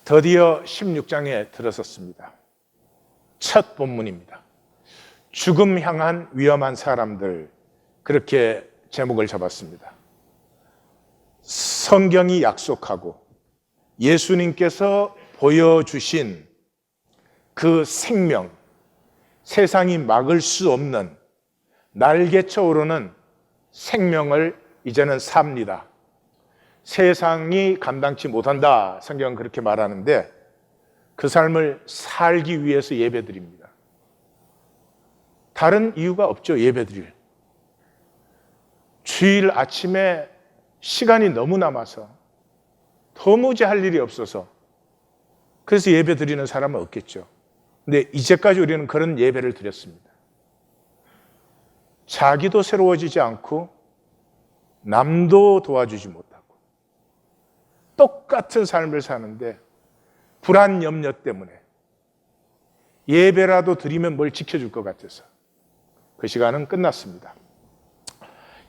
드디어 16장에 들어섰습니다. 첫 본문입니다. 죽음 향한 위험한 사람들, 그렇게 제목을 잡았습니다. 성경이 약속하고 예수님께서 보여주신 그 생명, 세상이 막을 수 없는 날개쳐 오르는 생명을 이제는 삽니다. 세상이 감당치 못한다, 성경은 그렇게 말하는데 그 삶을 살기 위해서 예배드립니다. 다른 이유가 없죠. 예배드릴 주일 아침에 시간이 너무 남아서 도무지 할 일이 없어서 그래서 예배드리는 사람은 없겠죠. 근데 이제까지 우리는 그런 예배를 드렸습니다. 자기도 새로워지지 않고 남도 도와주지 못하고 똑같은 삶을 사는데 불안 염려 때문에 예배라도 드리면 뭘 지켜줄 것 같아서 그 시간은 끝났습니다.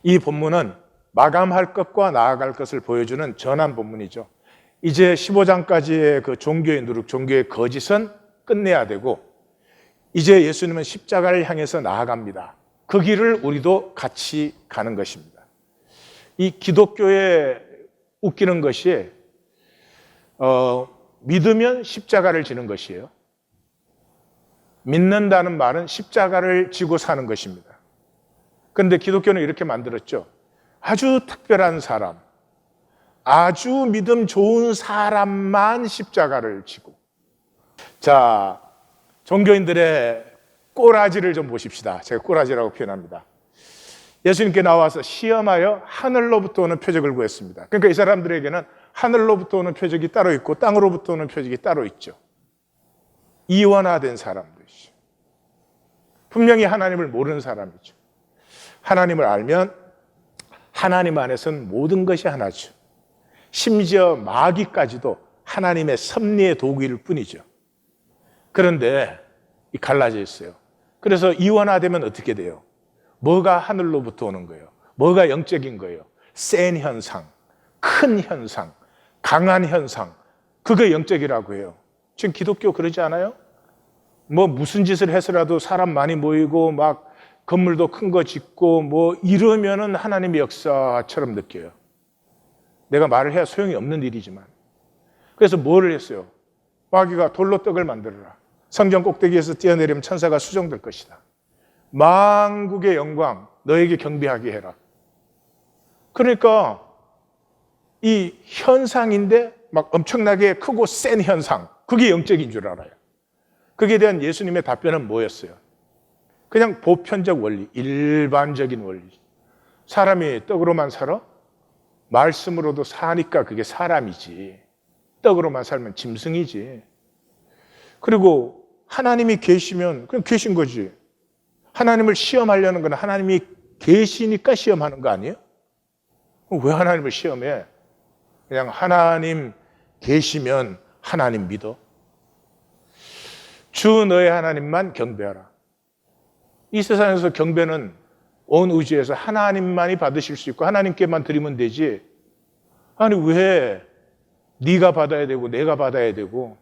이 본문은 마감할 것과 나아갈 것을 보여주는 전환 본문이죠. 이제 15장까지의 그 종교의 누룩, 종교의 거짓은 끝내야 되고 이제 예수님은 십자가를 향해서 나아갑니다. 그 길을 우리도 같이 가는 것입니다. 이 기독교의 웃기는 것이 믿으면 십자가를 지는 것이에요. 믿는다는 말은 십자가를 지고 사는 것입니다. 그런데 기독교는 이렇게 만들었죠. 아주 특별한 사람, 아주 믿음 좋은 사람만 십자가를 지고. 자, 종교인들의 꼬라지를 좀 보십시다. 제가 꼬라지라고 표현합니다. 예수님께 나와서 시험하여 하늘로부터 오는 표적을 구했습니다. 그러니까 이 사람들에게는 하늘로부터 오는 표적이 따로 있고 땅으로부터 오는 표적이 따로 있죠. 이원화된 사람들이죠. 분명히 하나님을 모르는 사람이죠. 하나님을 알면 하나님 안에서는 모든 것이 하나죠. 심지어 마귀까지도 하나님의 섭리의 도구일 뿐이죠. 그런데 갈라져 있어요. 그래서 이원화되면 어떻게 돼요? 뭐가 하늘로부터 오는 거예요? 뭐가 영적인 거예요? 센 현상, 큰 현상, 강한 현상, 그게 영적이라고 해요. 지금 기독교 그러지 않아요? 뭐 무슨 짓을 해서라도 사람 많이 모이고 막 건물도 큰 거 짓고 뭐 이러면은 하나님의 역사처럼 느껴요. 내가 말을 해야 소용이 없는 일이지만. 그래서 뭐를 했어요? 마귀가 돌로 떡을 만들어라. 성전 꼭대기에서 뛰어내리면 천사가 수정될 것이다. 만국의 영광 너에게 경배하게 해라. 그러니까 이 현상인데 막 엄청나게 크고 센 현상, 그게 영적인 줄 알아요. 거기에 대한 예수님의 답변은 뭐였어요? 그냥 보편적 원리, 일반적인 원리. 사람이 떡으로만 살아? 말씀으로도 사니까 그게 사람이지. 떡으로만 살면 짐승이지. 그리고 하나님이 계시면 그냥 계신 거지. 하나님을 시험하려는 건 하나님이 계시니까 시험하는 거 아니에요? 왜 하나님을 시험해? 그냥 하나님 계시면 하나님 믿어. 주 너의 하나님만 경배하라. 이 세상에서 경배는 온 우주에서 하나님만이 받으실 수 있고 하나님께만 드리면 되지. 아니 왜 네가 받아야 되고 내가 받아야 되고.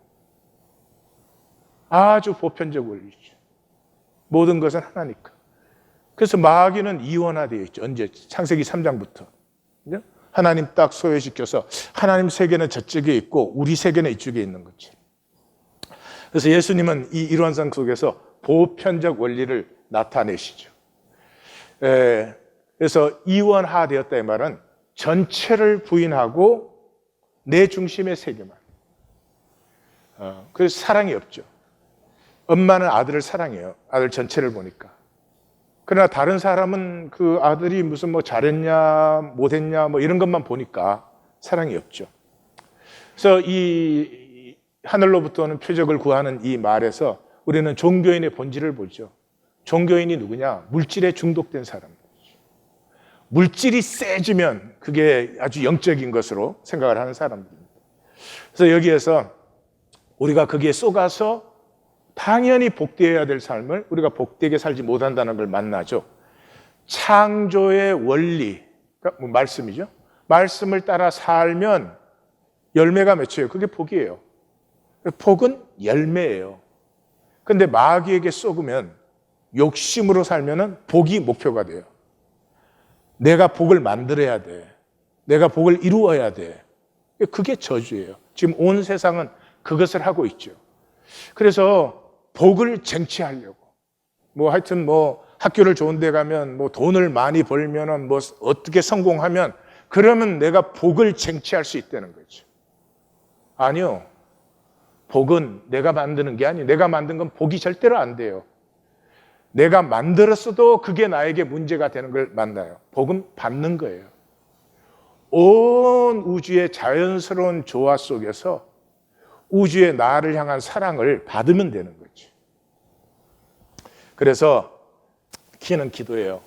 아주 보편적 원리죠. 모든 것은 하나니까. 그래서 마귀는 이원화되어 있죠. 언제? 창세기 3장부터. 하나님 딱 소외시켜서 하나님 세계는 저쪽에 있고 우리 세계는 이쪽에 있는 거지. 그래서 예수님은 이 일원상 속에서 보편적 원리를 나타내시죠. 그래서 이원화되었다 이 말은 전체를 부인하고 내 중심의 세계만. 그래서 사랑이 없죠. 엄마는 아들을 사랑해요. 아들 전체를 보니까. 그러나 다른 사람은 그 아들이 무슨 뭐 잘했냐, 못했냐, 뭐 이런 것만 보니까 사랑이 없죠. 그래서 이 하늘로부터 오는 표적을 구하는 이 말에서 우리는 종교인의 본질을 보죠. 종교인이 누구냐? 물질에 중독된 사람들이죠. 물질이 세지면 그게 아주 영적인 것으로 생각을 하는 사람들입니다. 그래서 여기에서 우리가 거기에 속아서 당연히 복되어야 될 삶을 우리가 복되게 살지 못한다는 걸 만나죠. 창조의 원리, 그러니까 말씀이죠. 말씀을 따라 살면 열매가 맺혀요. 그게 복이에요. 복은 열매예요. 근데 마귀에게 쏘으면 욕심으로 살면은 복이 목표가 돼요. 내가 복을 만들어야 돼. 내가 복을 이루어야 돼. 그게 저주예요. 지금 온 세상은 그것을 하고 있죠. 그래서 복을 쟁취하려고. 하여튼 학교를 좋은 데 가면 돈을 많이 벌면은 어떻게 성공하면 그러면 내가 복을 쟁취할 수 있다는 거죠. 아니요. 복은 내가 만드는 게 아니에요. 내가 만든 건 복이 절대로 안 돼요. 내가 만들었어도 그게 나에게 문제가 되는 걸 만나요. 복은 받는 거예요. 온 우주의 자연스러운 조화 속에서 우주의 나를 향한 사랑을 받으면 되는 거죠. 그래서 키는 기도예요.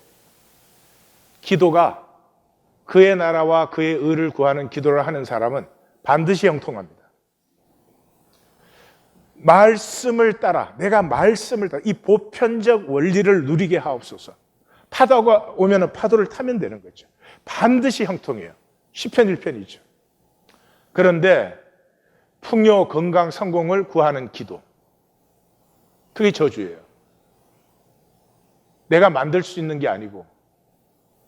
기도가 그의 나라와 그의 의를 구하는 기도를 하는 사람은 반드시 형통합니다. 말씀을 따라, 내가 말씀을 따라 이 보편적 원리를 누리게 하옵소서. 파도가 오면 파도를 타면 되는 거죠. 반드시 형통해요. 시편 1편이죠. 그런데 풍요, 건강, 성공을 구하는 기도, 그게 저주예요. 내가 만들 수 있는 게 아니고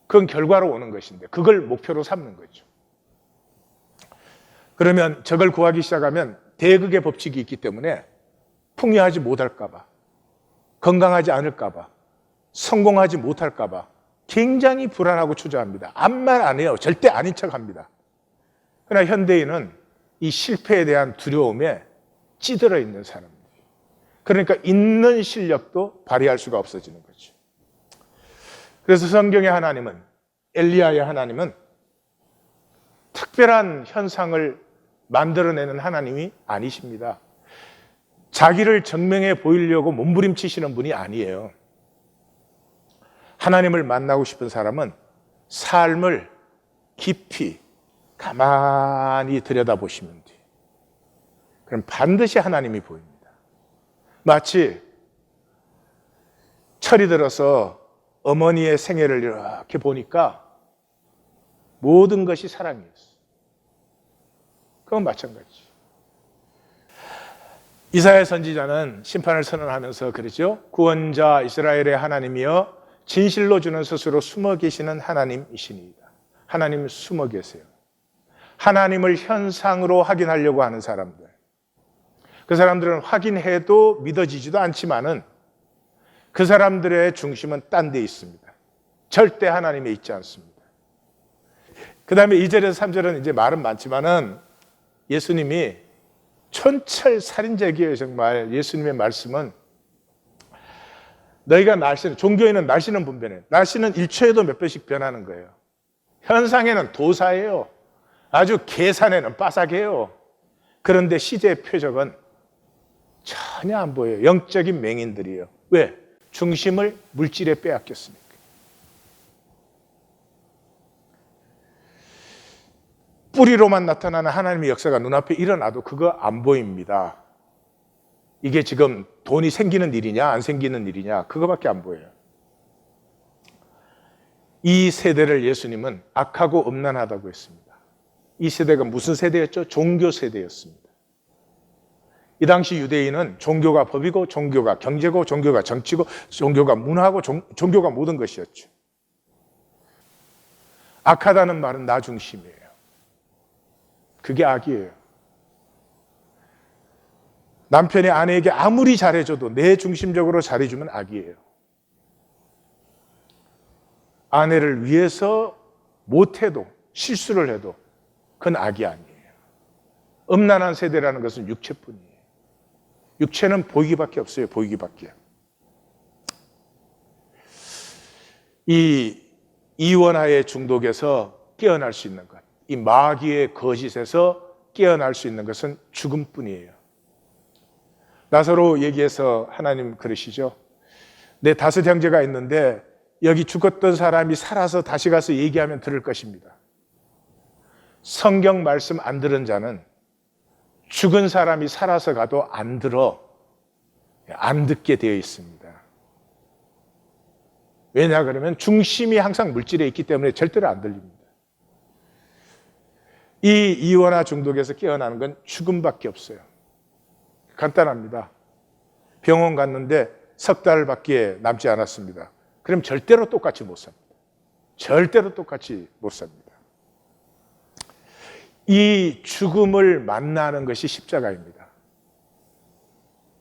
그건 결과로 오는 것인데 그걸 목표로 삼는 거죠. 그러면 저걸 구하기 시작하면 대극의 법칙이 있기 때문에 풍요하지 못할까 봐, 건강하지 않을까 봐, 성공하지 못할까 봐 굉장히 불안하고 초조합니다. 아무 말 안 해요. 절대 아닌 척합니다. 그러나 현대인은 이 실패에 대한 두려움에 찌들어 있는 사람입니다. 그러니까 있는 실력도 발휘할 수가 없어지는 거죠. 그래서 성경의 하나님은, 엘리야의 하나님은 특별한 현상을 만들어내는 하나님이 아니십니다. 자기를 증명해 보이려고 몸부림치시는 분이 아니에요. 하나님을 만나고 싶은 사람은 삶을 깊이 가만히 들여다보시면 돼요. 그럼 반드시 하나님이 보입니다. 마치 철이 들어서 어머니의 생애를 이렇게 보니까 모든 것이 사랑이었어요. 그건 마찬가지. 이사야 선지자는 심판을 선언하면서 그러죠. 구원자 이스라엘의 하나님이여 진실로 주는 스스로 숨어 계시는 하나님이시니이다. 하나님 숨어 계세요. 하나님을 현상으로 확인하려고 하는 사람들. 그 사람들은 확인해도 믿어지지도 않지만은 그 사람들의 중심은 딴 데 있습니다. 절대 하나님에 있지 않습니다. 그 다음에 2절에서 3절은 이제 말은 많지만은 예수님이 촌철살인적이에요. 정말 예수님의 말씀은 너희가 날씨는, 종교에는 날씨는 분변해. 날씨는 1초에도 몇 번씩 변하는 거예요. 현상에는 도사예요. 아주 계산에는 빠삭해요. 그런데 시제의 표적은 전혀 안 보여요. 영적인 맹인들이에요. 왜? 중심을 물질에 빼앗겼으니까. 뿌리로만 나타나는 하나님의 역사가 눈앞에 일어나도 그거 안 보입니다. 이게 지금 돈이 생기는 일이냐 안 생기는 일이냐 그거밖에 안 보여요. 이 세대를 예수님은 악하고 음란하다고 했습니다. 이 세대가 무슨 세대였죠? 종교 세대였습니다. 이 당시 유대인은 종교가 법이고 종교가 경제고 종교가 정치고 종교가 문화고 종교가 모든 것이었죠. 악하다는 말은 나 중심이에요. 그게 악이에요. 남편이 아내에게 아무리 잘해줘도 내 중심적으로 잘해주면 악이에요. 아내를 위해서 못해도 실수를 해도 그건 악이 아니에요. 음란한 세대라는 것은 육체뿐이에요. 육체는 보이기밖에 없어요. 보이기밖에. 이 이원하의 중독에서 깨어날 수 있는 것, 이 마귀의 거짓에서 깨어날 수 있는 것은 죽음뿐이에요. 나사로 얘기해서 하나님 그러시죠. 내 5 형제가 있는데 여기 죽었던 사람이 살아서 다시 가서 얘기하면 들을 것입니다. 성경 말씀 안 들은 자는 죽은 사람이 살아서 가도 안 들어, 안 듣게 되어 있습니다. 왜냐 그러면 중심이 항상 물질에 있기 때문에 절대로 안 들립니다. 이 이원화 중독에서 깨어나는 건 죽음밖에 없어요. 간단합니다. 병원 갔는데 석 달밖에 남지 않았습니다. 그럼 절대로 똑같이 못 삽니다. 절대로 똑같이 못 삽니다. 이 죽음을 만나는 것이 십자가입니다.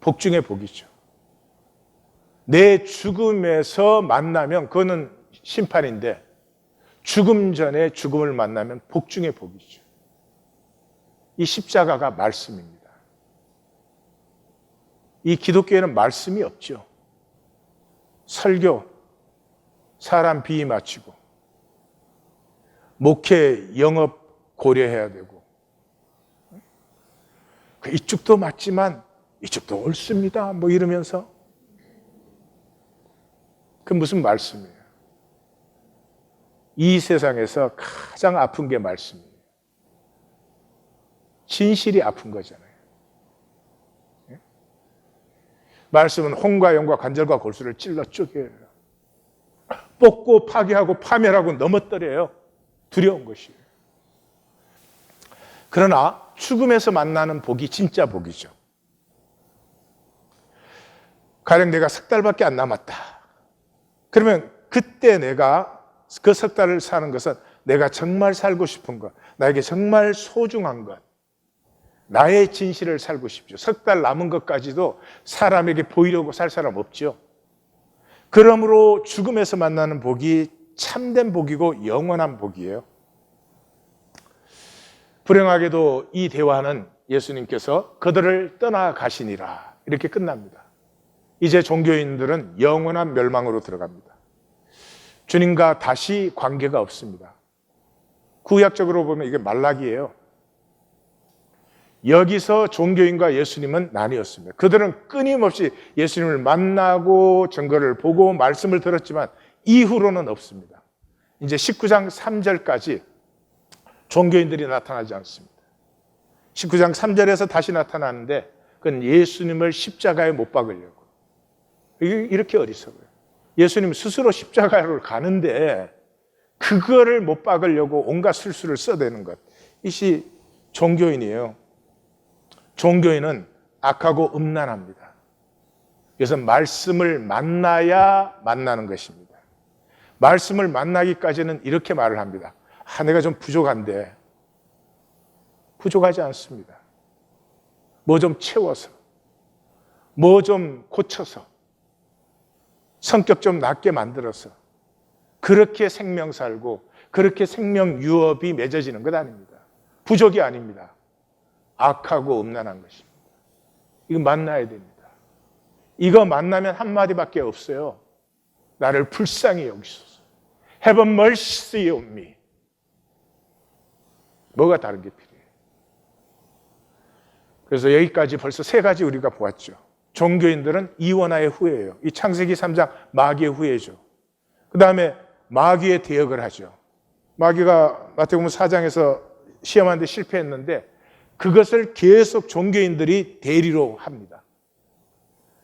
복 중의 복이죠. 내 죽음에서 만나면 그거는 심판인데 죽음 전에 죽음을 만나면 복 중의 복이죠. 이 십자가가 말씀입니다. 이 기독교에는 말씀이 없죠. 설교, 사람 비위 맞추고, 목회, 영업 고려해야 되고, 이쪽도 맞지만 이쪽도 옳습니다. 뭐 이러면서 그 무슨 말씀이에요? 이 세상에서 가장 아픈 게 말씀이에요. 진실이 아픈 거잖아요. 말씀은 혼과 영과 관절과 골수를 찔러 쪼개요. 뽑고 파괴하고 파멸하고 넘어뜨려요. 두려운 것이에요. 그러나 죽음에서 만나는 복이 진짜 복이죠. 가령 내가 석 달밖에 안 남았다. 그러면 그때 내가 그 석 달을 사는 것은 내가 정말 살고 싶은 것, 나에게 정말 소중한 것, 나의 진실을 살고 싶죠. 석 달 남은 것까지도 사람에게 보이려고 살 사람 없죠. 그러므로 죽음에서 만나는 복이 참된 복이고 영원한 복이에요. 불행하게도 이 대화는 예수님께서 그들을 떠나가시니라 이렇게 끝납니다. 이제 종교인들은 영원한 멸망으로 들어갑니다. 주님과 다시 관계가 없습니다. 구약적으로 보면 이게 말라기예요. 여기서 종교인과 예수님은 나뉘었습니다. 그들은 끊임없이 예수님을 만나고 증거를 보고 말씀을 들었지만 이후로는 없습니다. 이제 19장 3절까지 종교인들이 나타나지 않습니다. 19장 3절에서 다시 나타나는데 그건 예수님을 십자가에 못 박으려고. 이렇게 어리석어요. 예수님 스스로 십자가로 가는데 그거를 못 박으려고 온갖 술수를 써대는 것. 이것이 종교인이에요. 종교인은 악하고 음란합니다. 그래서 말씀을 만나야 만나는 것입니다. 말씀을 만나기까지는 이렇게 말을 합니다. 내가 좀 부족한데. 부족하지 않습니다. 뭐 좀 채워서, 뭐 좀 고쳐서, 성격 좀 낮게 만들어서 그렇게 생명 살고 그렇게 생명 유업이 맺어지는 것 아닙니다. 부족이 아닙니다. 악하고 음란한 것입니다. 이거 만나야 됩니다. 이거 만나면 한마디밖에 없어요. 나를 불쌍히 여기소서. Have mercy on me. 뭐가 다른 게 필요해요? 그래서 여기까지 벌써 세 가지 우리가 보았죠. 종교인들은 이원화의 후예예요. 이 창세기 3장 마귀의 후예죠. 그 다음에 마귀의 대역을 하죠. 마귀가 마태복음 4장에서 시험하는데 실패했는데 그것을 계속 종교인들이 대리로 합니다.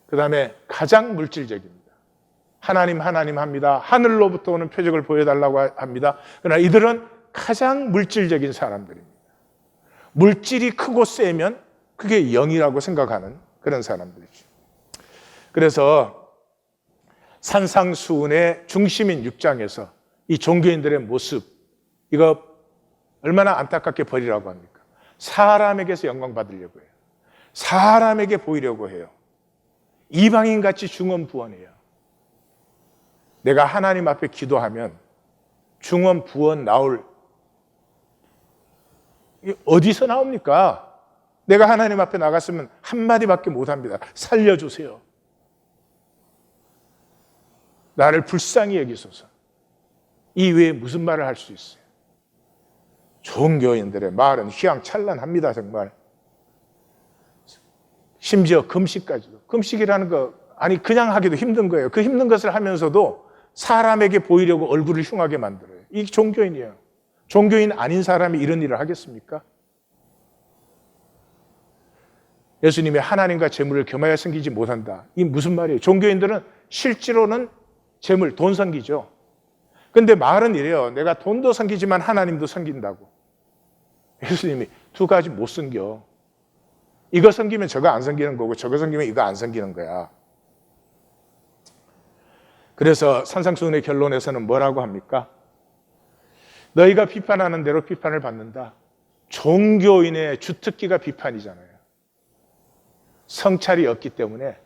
그 다음에 가장 물질적입니다. 하나님 합니다. 하늘로부터 오는 표적을 보여달라고 합니다. 그러나 이들은 가장 물질적인 사람들입니다. 물질이 크고 세면 그게 영이라고 생각하는 그런 사람들이죠. 그래서 산상수훈의 중심인 6장에서 이 종교인들의 모습, 이거 얼마나 안타깝게 버리라고 합니까? 사람에게서 영광 받으려고 해요. 사람에게 보이려고 해요. 이방인같이 중언부언해요. 내가 하나님 앞에 기도하면 중언부언 나올, 어디서 나옵니까? 내가 하나님 앞에 나갔으면 한마디밖에 못합니다. 살려주세요. 나를 불쌍히 여기소서. 이 외에 무슨 말을 할 수 있어요? 종교인들의 말은 휘황찬란합니다. 정말. 심지어 금식까지도. 금식이라는 거 아니 그냥 하기도 힘든 거예요. 그 힘든 것을 하면서도 사람에게 보이려고 얼굴을 흉하게 만들어요. 이 종교인이에요. 종교인 아닌 사람이 이런 일을 하겠습니까? 예수님이 하나님과 재물을 겸하여 섬기지 못한다. 이게 무슨 말이에요? 종교인들은 실제로는 재물, 돈 섬기죠. 근데 말은 이래요. 내가 돈도 섬기지만 하나님도 섬긴다고. 예수님이 두 가지 못 섬겨. 이거 섬기면 저거 안 섬기는 거고 저거 섬기면 이거 안 섬기는 거야. 그래서 산상수훈의 결론에서는 뭐라고 합니까? 너희가 비판하는 대로 비판을 받는다. 종교인의 주특기가 비판이잖아요. 성찰이 없기 때문에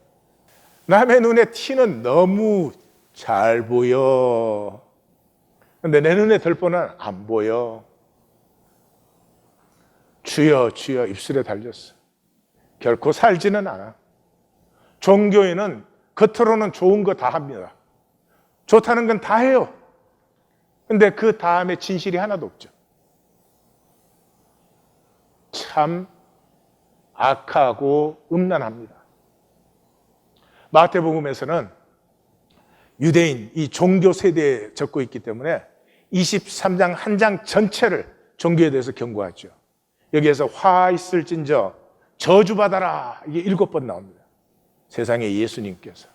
남의 눈에 티는 너무 잘 보여. 근데 내 눈에 들보는 안 보여. 주여 주여 입술에 달렸어. 결코 살지는 않아. 종교인은 겉으로는 좋은 거 다 합니다. 좋다는 건 다 해요. 근데 그 다음에 진실이 하나도 없죠. 참 악하고 음란합니다. 마태복음에서는 유대인, 이 종교 세대에 적고 있기 때문에 23장 한 장 전체를 종교에 대해서 경고하죠. 여기에서 화 있을진저 저주받아라, 이게 7번 나옵니다. 세상에 예수님께서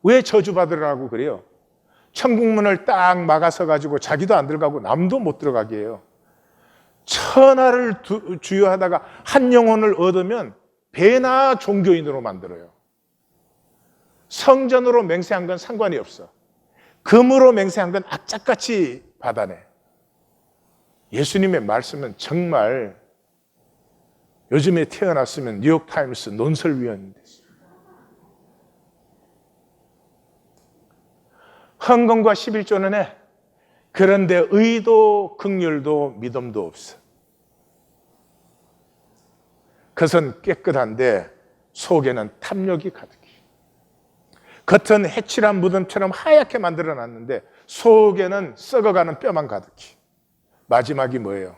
왜 저주받으라고 그래요? 천국문을 딱 막아서 가지고 자기도 안 들어가고 남도 못 들어가게 해요. 천하를 주유하다가 한 영혼을 얻으면 배나 종교인으로 만들어요. 성전으로 맹세한 건 상관이 없어. 금으로 맹세한 건 악착같이 받아내. 예수님의 말씀은 정말 요즘에 태어났으면 뉴욕타임스 논설위원인데, 헌금과 11조는 해. 그런데 의도, 긍휼도, 믿음도 없어. 그것은 깨끗한데 속에는 탐욕이 가득해. 겉은 해칠한 무덤처럼 하얗게 만들어놨는데 속에는 썩어가는 뼈만 가득해. 마지막이 뭐예요?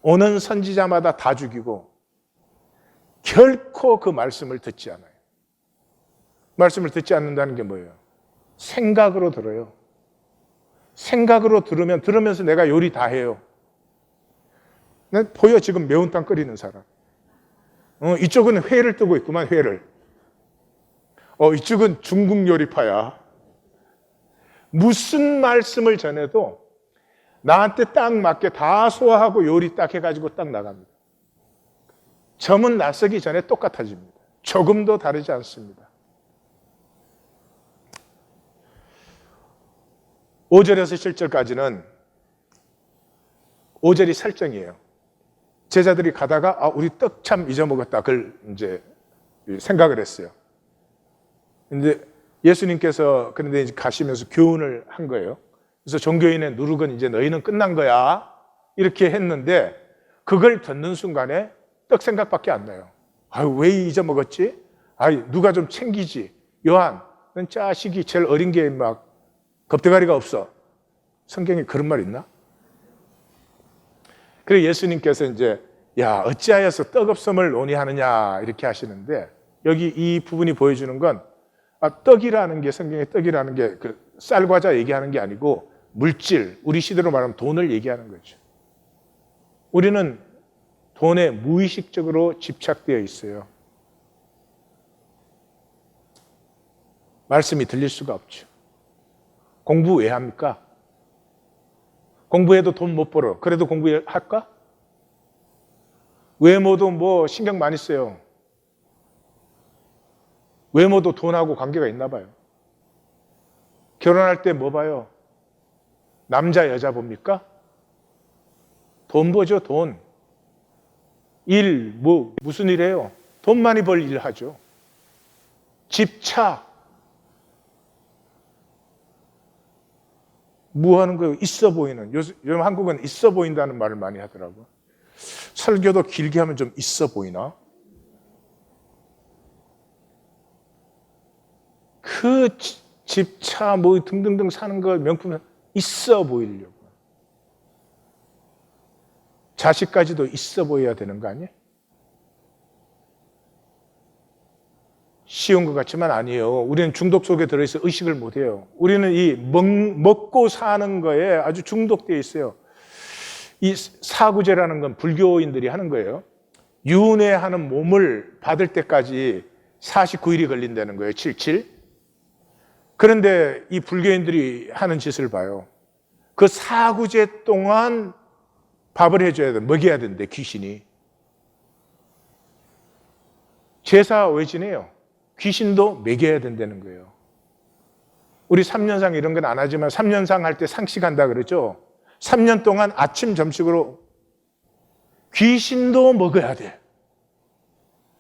오는 선지자마다 다 죽이고 결코 그 말씀을 듣지 않아요. 말씀을 듣지 않는다는 게 뭐예요? 생각으로 들어요. 생각으로 들으면서 내가 요리 다 해요. 보여, 지금 매운탕 끓이는 사람. 이쪽은 회를 뜨고 있구만, 회를. 이쪽은 중국 요리파야. 무슨 말씀을 전해도 나한테 딱 맞게 다 소화하고 요리 딱 해가지고 딱 나갑니다. 점은 낯서기 전에 똑같아집니다. 조금도 다르지 않습니다. 5절에서 7절까지는 5절이 설정이에요. 제자들이 가다가 우리 떡 참 잊어먹었다. 그걸 이제 생각을 했어요. 근데 예수님께서 그런데 이제 가시면서 교훈을 한 거예요. 그래서 종교인의 누룩은 이제 너희는 끝난 거야. 이렇게 했는데 그걸 듣는 순간에 떡 생각밖에 안 나요. 왜 잊어먹었지? 누가 좀 챙기지. 요한, 넌 자식이 제일 어린 게 막 겁대가리가 없어. 성경에 그런 말 있나? 그래서 예수님께서 이제 어찌하여서 떡 없음을 논의하느냐 이렇게 하시는데 여기 이 부분이 보여주는 건 떡이라는 게 성경에 떡이라는 게 그 쌀과자 얘기하는 게 아니고 물질, 우리 시대로 말하면 돈을 얘기하는 거죠. 우리는 돈에 무의식적으로 집착되어 있어요. 말씀이 들릴 수가 없죠. 공부 왜 합니까? 공부해도 돈 못 벌어. 그래도 공부할까? 외모도 뭐 신경 많이 써요. 외모도 돈하고 관계가 있나 봐요. 결혼할 때 뭐 봐요? 남자 여자 봅니까? 돈 보죠, 돈. 일, 무슨 일 해요? 돈 많이 벌 일 하죠. 집, 차. 뭐 하는 거예요? 있어 보이는. 요즘 한국은 있어 보인다는 말을 많이 하더라고요. 설교도 길게 하면 좀 있어 보이나? 그 집, 차, 등등등 사는 거 명품 있어 보이려고. 자식까지도 있어 보여야 되는 거 아니에요? 쉬운 것 같지만 아니에요. 우리는 중독 속에 들어있어 의식을 못해요. 우리는 이 먹고 사는 거에 아주 중독되어 있어요. 이 사구제라는 건 불교인들이 하는 거예요. 윤회하는 몸을 받을 때까지 49일이 걸린다는 거예요. 77. 그런데 이 불교인들이 하는 짓을 봐요. 그 사구제 동안 밥을 해줘야 돼. 먹여야 되는데 귀신이. 제사 왜 지내요? 귀신도 먹여야 된다는 거예요. 우리 3년상 이런 건 안 하지만 3년상 할 때 상식한다 그러죠. 3년 동안 아침 점심으로 귀신도 먹어야 돼.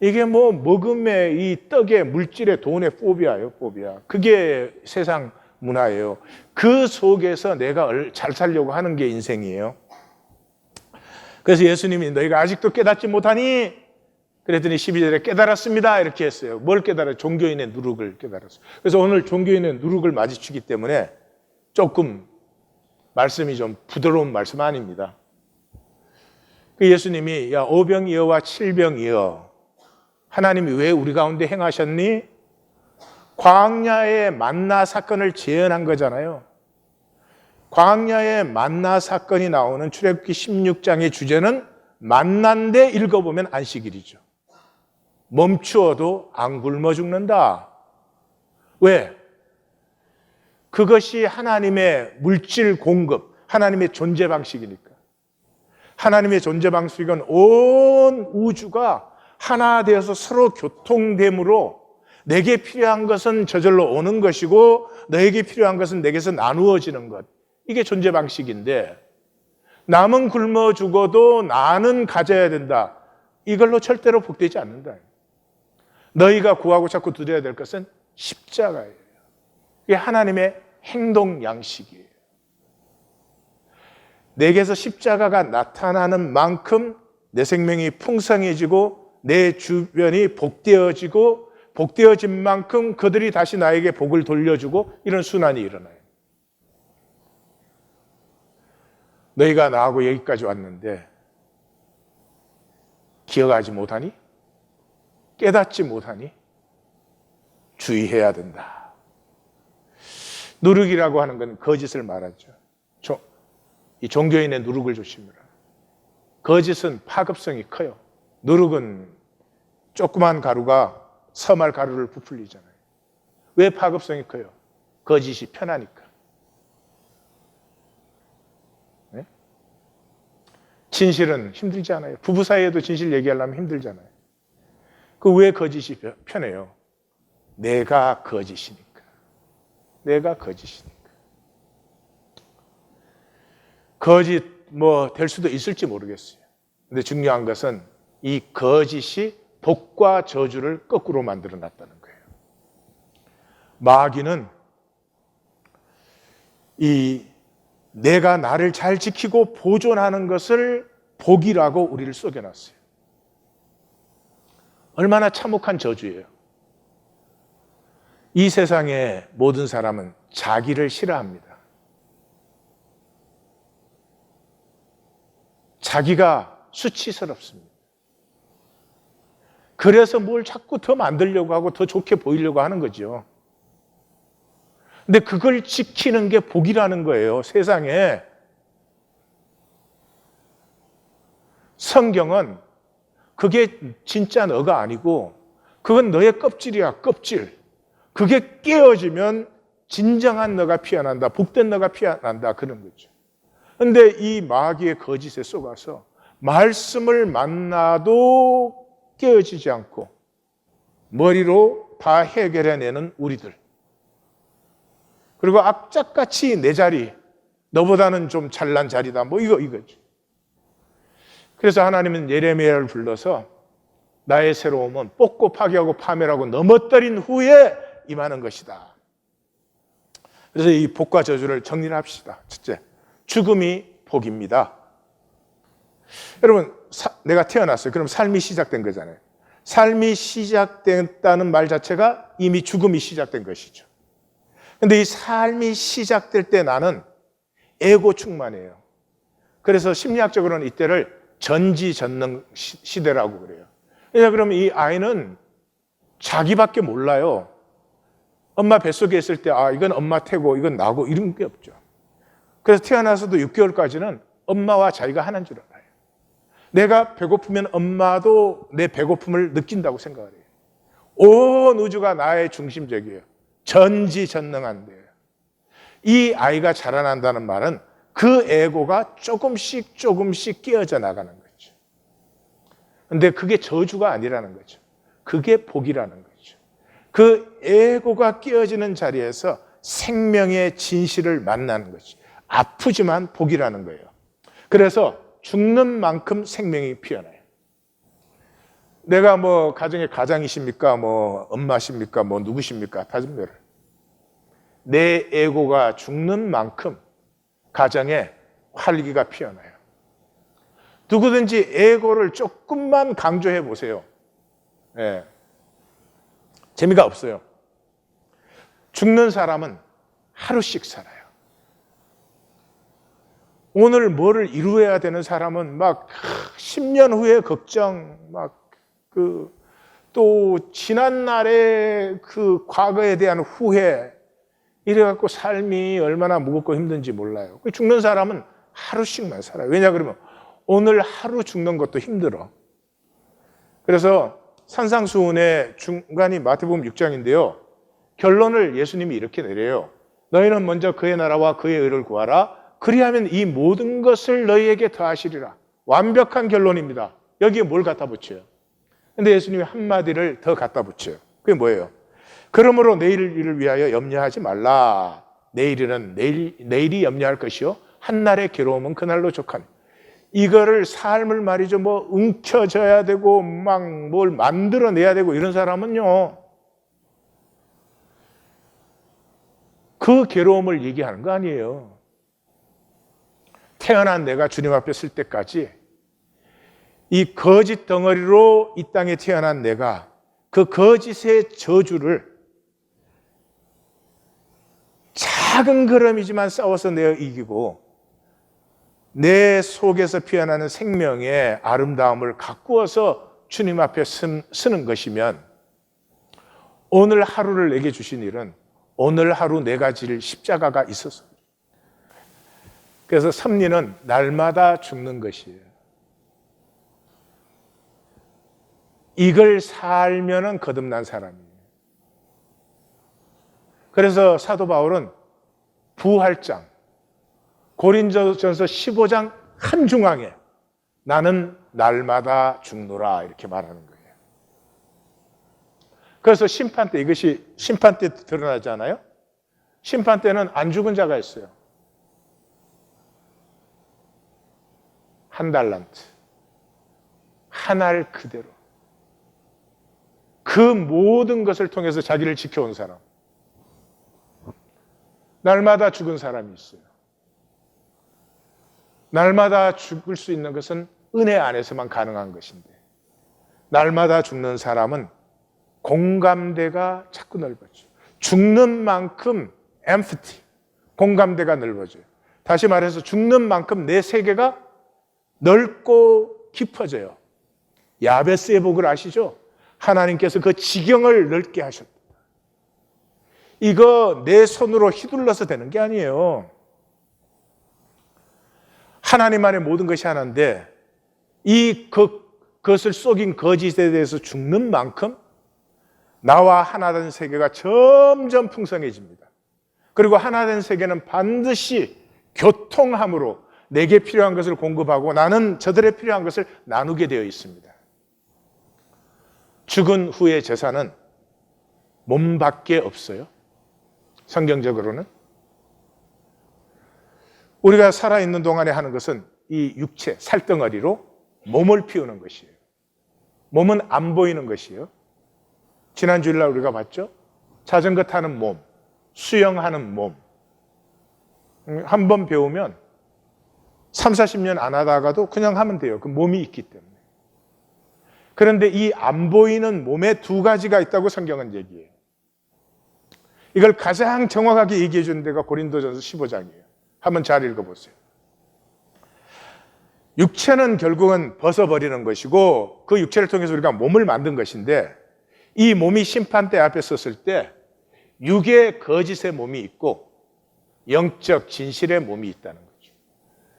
이게 뭐 먹음의 이 떡의 물질의 돈의 포비아예요, 포비아. 그게 세상 문화예요. 그 속에서 내가 잘 살려고 하는 게 인생이에요. 그래서 예수님이 너희가 아직도 깨닫지 못하니? 그랬더니 12절에 깨달았습니다 이렇게 했어요. 뭘 깨달아요? 종교인의 누룩을 깨달았어요. 그래서 오늘 종교인의 누룩을 마주치기 때문에 조금 말씀이 좀 부드러운 말씀 아닙니다. 그 예수님이 야 오병이어와 칠병이어 하나님이 왜 우리 가운데 행하셨니? 광야의 만나 사건을 재현한 거잖아요. 광야의 만나 사건이 나오는 출애굽기 16장의 주제는 만난데 읽어보면 안식일이죠. 멈추어도 안 굶어 죽는다. 왜? 그것이 하나님의 물질 공급, 하나님의 존재 방식이니까. 하나님의 존재 방식은 온 우주가 하나 되어서 서로 교통됨으로 내게 필요한 것은 저절로 오는 것이고 너에게 필요한 것은 내게서 나누어지는 것. 이게 존재 방식인데 남은 굶어 죽어도 나는 가져야 된다. 이걸로 절대로 복되지 않는다. 너희가 구하고 자꾸 드려야 될 것은 십자가예요. 이게 하나님의 행동 양식이에요. 내게서 십자가가 나타나는 만큼 내 생명이 풍성해지고 내 주변이 복되어지고 복되어진 만큼 그들이 다시 나에게 복을 돌려주고 이런 순환이 일어나요. 너희가 나하고 여기까지 왔는데 기억하지 못하니? 깨닫지 못하니? 주의해야 된다. 누룩이라고 하는 건 거짓을 말하죠. 이 종교인의 누룩을 조심해라. 거짓은 파급성이 커요. 누룩은 조그만 가루가 서말 가루를 부풀리잖아요. 왜 파급성이 커요? 거짓이 편하니까. 네? 진실은 힘들지 않아요. 부부 사이에도 진실 얘기하려면 힘들잖아요. 그 왜 거짓이 편해요? 내가 거짓이니까. 내가 거짓이니까. 거짓 뭐 될 수도 있을지 모르겠어요. 근데 중요한 것은 이 거짓이 복과 저주를 거꾸로 만들어 놨다는 거예요. 마귀는 이 내가 나를 잘 지키고 보존하는 것을 복이라고 우리를 속여놨어요. 얼마나 참혹한 저주예요. 이 세상의 모든 사람은 자기를 싫어합니다. 자기가 수치스럽습니다. 그래서 뭘 자꾸 더 만들려고 하고 더 좋게 보이려고 하는 거죠. 근데 그걸 지키는 게 복이라는 거예요, 세상에. 성경은 그게 진짜 너가 아니고 그건 너의 껍질이야, 껍질. 그게 깨어지면 진정한 너가 피어난다, 복된 너가 피어난다, 그런 거죠. 근데 이 마귀의 거짓에 속아서 말씀을 만나도 깨어지지 않고 머리로 다 해결해내는 우리들. 그리고 악착같이 내 자리, 너보다는 좀 잘난 자리다, 뭐 이거죠. 그래서 하나님은 예레미야를 불러서 나의 새로움은 뽑고 파괴하고 파멸하고 넘어뜨린 후에 임하는 것이다. 그래서 이 복과 저주를 정리를 합시다. 첫째, 죽음이 복입니다. 여러분, 내가 태어났어요. 그럼 삶이 시작된 거잖아요. 삶이 시작됐다는 말 자체가 이미 죽음이 시작된 것이죠. 그런데 이 삶이 시작될 때 나는 에고 충만해요. 그래서 심리학적으로는 이때를 전지전능 시대라고 그래요. 그러면 이 아이는 자기밖에 몰라요. 엄마 뱃속에 있을 때 이건 엄마 태고 이건 나고 이런 게 없죠. 그래서 태어나서도 6개월까지는 엄마와 자기가 하나인 줄 알아요. 내가 배고프면 엄마도 내 배고픔을 느낀다고 생각을 해요. 온 우주가 나의 중심적이에요. 전지전능한데요. 이 아이가 자라난다는 말은 그 에고가 조금씩 깨어져 나가는 거죠. 근데 그게 저주가 아니라는 거죠. 그게 복이라는 거죠. 그 에고가 깨어지는 자리에서 생명의 진실을 만나는 거죠. 아프지만 복이라는 거예요. 그래서 죽는 만큼 생명이 피어나요. 내가 뭐 가정의 가장이십니까? 뭐 엄마십니까? 뭐 누구십니까? 다즘별 내 에고가 죽는 만큼 가정에 활기가 피어나요. 누구든지 에고를 조금만 강조해 보세요. 예. 재미가 없어요. 죽는 사람은 하루씩 살아요. 오늘 뭐를 이루어야 되는 사람은 막 10년 후에 걱정, 또 지난날의 그 과거에 대한 후회, 이래갖고 삶이 얼마나 무겁고 힘든지 몰라요. 죽는 사람은 하루씩만 살아요. 왜냐 그러면 오늘 하루 죽는 것도 힘들어. 그래서 산상수훈의 중간이 마태복음 6장인데요. 결론을 예수님이 이렇게 내려요. 너희는 먼저 그의 나라와 그의 의를 구하라. 그리하면 이 모든 것을 너희에게 더하시리라. 완벽한 결론입니다. 여기에 뭘 갖다 붙여요? 근데 예수님이 한마디를 더 갖다 붙여요. 그게 뭐예요? 그러므로 내일 일을 위하여 염려하지 말라. 내일이 염려할 것이요 한날의 괴로움은 그날로 족하니. 이거를 삶을 말이죠. 뭐 움켜져야 되고 막 뭘 만들어내야 되고 이런 사람은요. 그 괴로움을 얘기하는 거 아니에요. 태어난 내가 주님 앞에 설 때까지 이 거짓 덩어리로 이 땅에 태어난 내가 그 거짓의 저주를 작은 걸음이지만 싸워서 내어 이기고 내 속에서 피어나는 생명의 아름다움을 가꾸어서 주님 앞에 쓰는 것이면 오늘 하루를 내게 주신 일은 오늘 하루 내가 질 십자가가 있어서. 그래서 섭리는 날마다 죽는 것이에요. 이걸 살면은 거듭난 사람이에요. 그래서 사도 바울은 부활장, 고린도전서 15장 한중앙에 나는 날마다 죽노라 이렇게 말하는 거예요. 그래서 심판 때, 이것이 심판 때 드러나잖아요. 심판 때는 안 죽은 자가 있어요. 한 달란트, 한 알 그대로 그 모든 것을 통해서 자기를 지켜온 사람. 날마다 죽은 사람이 있어요. 날마다 죽을 수 있는 것은 은혜 안에서만 가능한 것인데 날마다 죽는 사람은 공감대가 자꾸 넓어져요. 죽는 만큼 empty, 공감대가 넓어져요. 다시 말해서 죽는 만큼 내 세계가 넓고 깊어져요. 야베스의 복을 아시죠? 하나님께서 그 지경을 넓게 하셨다. 이거 내 손으로 휘둘러서 되는 게 아니에요. 하나님 안에 모든 것이 하나인데 그것을 속인 거짓에 대해서 죽는 만큼 나와 하나된 세계가 점점 풍성해집니다. 그리고 하나된 세계는 반드시 교통함으로 내게 필요한 것을 공급하고 나는 저들의 필요한 것을 나누게 되어 있습니다. 죽은 후의 재산은 몸밖에 없어요. 성경적으로는. 우리가 살아있는 동안에 하는 것은 이 육체, 살덩어리로 몸을 피우는 것이에요. 몸은 안 보이는 것이에요. 지난 주일날 우리가 봤죠? 자전거 타는 몸, 수영하는 몸. 한 번 배우면 3, 40년 안 하다가도 그냥 하면 돼요. 그 몸이 있기 때문에. 그런데 이 안 보이는 몸에 두 가지가 있다고 성경은 얘기해요. 이걸 가장 정확하게 얘기해 주는 데가 고린도전서 15장이에요. 한번 잘 읽어보세요. 육체는 결국은 벗어버리는 것이고 그 육체를 통해서 우리가 몸을 만든 것인데 이 몸이 심판대 앞에 섰을 때 육의 거짓의 몸이 있고 영적 진실의 몸이 있다는 거죠.